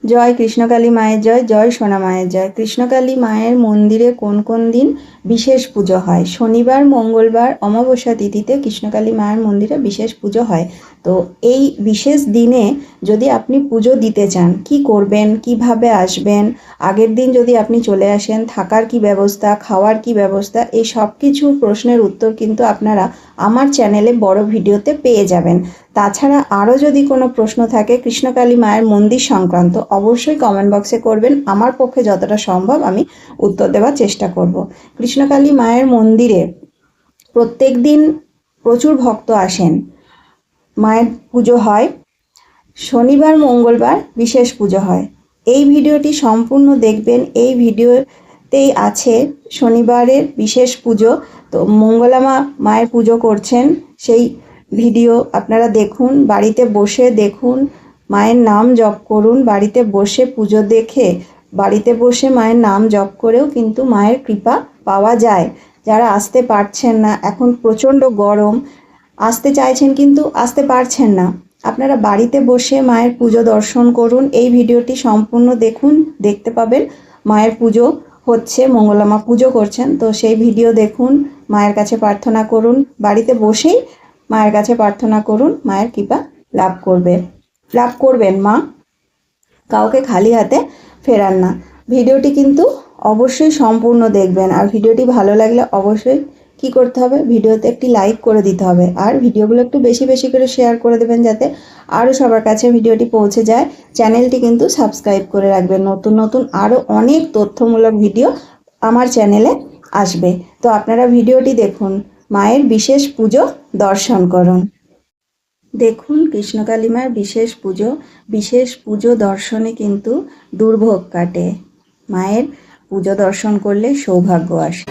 জয় কৃষ্ণকালী মায়ের জয়, জয় সোনা মায়ের জয়। কৃষ্ণকালী মায়ের মন্দিরে কোন কোন দিন বিশেষ পুজো হয়? শনিবার, মঙ্গলবার, অমাবস্যা তিথিতে কৃষ্ণকালী মায়ের মন্দিরে বিশেষ পুজো হয়। তো এই বিশেষ দিনে যদি আপনি পুজো দিতে চান, কি করবেন, কিভাবে আসবেন, আগের দিন যদি আপনি চলে আসেন, থাকার কি ব্যবস্থা, খাওয়ার কি ব্যবস্থা, এই সব কিছু প্রশ্নের উত্তর কিন্তু আপনারা আমার চ্যানেলে বড় ভিডিওতে পেয়ে যাবেন। তাছাড়া আরও যদি কোনো প্রশ্ন থাকে কৃষ্ণকালী মায়ের মন্দির সংক্রান্ত, অবশ্যই কমেন্ট বক্সে করবেন। আমার পক্ষে যতটা সম্ভব আমি উত্তর দেওয়ার চেষ্টা করব। কৃষ্ণকালী মায়ের মন্দিরে প্রত্যেক দিন প্রচুর ভক্ত আসেন, মায়ের পুজো হয়। শনিবার, মঙ্গলবার বিশেষ পুজো হয়। এই ভিডিওটি সম্পূর্ণ দেখবেন। এই ভিডিওতেই আছে শনিবারের বিশেষ পুজো। তো মঙ্গলা মায়ের পুজো করছেন, সেই ভিডিও আপনারা দেখুন, বাড়িতে বসে দেখুন, মায়ের নাম জপ করুন। বাড়িতে বসে পুজো দেখে, বাড়িতে বসে মায়ের নাম জপ করেও কিন্তু মায়ের কৃপা পাওয়া যায়। যারা আসতে পারছেন না, এখন প্রচণ্ড গরম, আসতে চাইছেন কিন্তু আসতে পারছেন না, আপনারা বাড়িতে বসে মায়ের পুজো দর্শন করুন। এই ভিডিওটি সম্পূর্ণ দেখুন, দেখতে পাবেন মায়ের পুজো হচ্ছে, মঙ্গলা মা পুজো করছেন। তো সেই ভিডিও দেখুন, মায়ের কাছে প্রার্থনা করুন, বাড়িতে বসেই মায়ের কাছে প্রার্থনা করুন, মায়ের কৃপা লাভ করবেন। মা কাউকে খালি হাতে ফেরান না। ভিডিওটি কিন্তু অবশ্যই সম্পূর্ণ দেখবেন। আর ভিডিওটি ভালো লাগলে অবশ্যই কি করতে হবে, ভিডিওতে একটি লাইক করে দিতে হবে। আর ভিডিওগুলো একটু বেশি বেশি করে শেয়ার করে দেবেন, যাতে আরও সবার কাছে ভিডিওটি পৌঁছে যায়। চ্যানেলটি কিন্তু সাবস্ক্রাইব করে রাখবেন। নতুন নতুন আরও অনেক তথ্যমূলক ভিডিও আমার চ্যানেলে আসবে। তো আপনারা ভিডিওটি দেখুন, মায়ের বিশেষ পুজো দর্শন করুন। দেখুন কৃষ্ণকালী মায়ের বিশেষ পুজো দর্শনে কিন্তু দুর্ভোগ কাটে। মায়ের পুজো দর্শন করলে সৌভাগ্য আসে।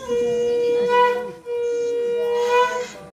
জয়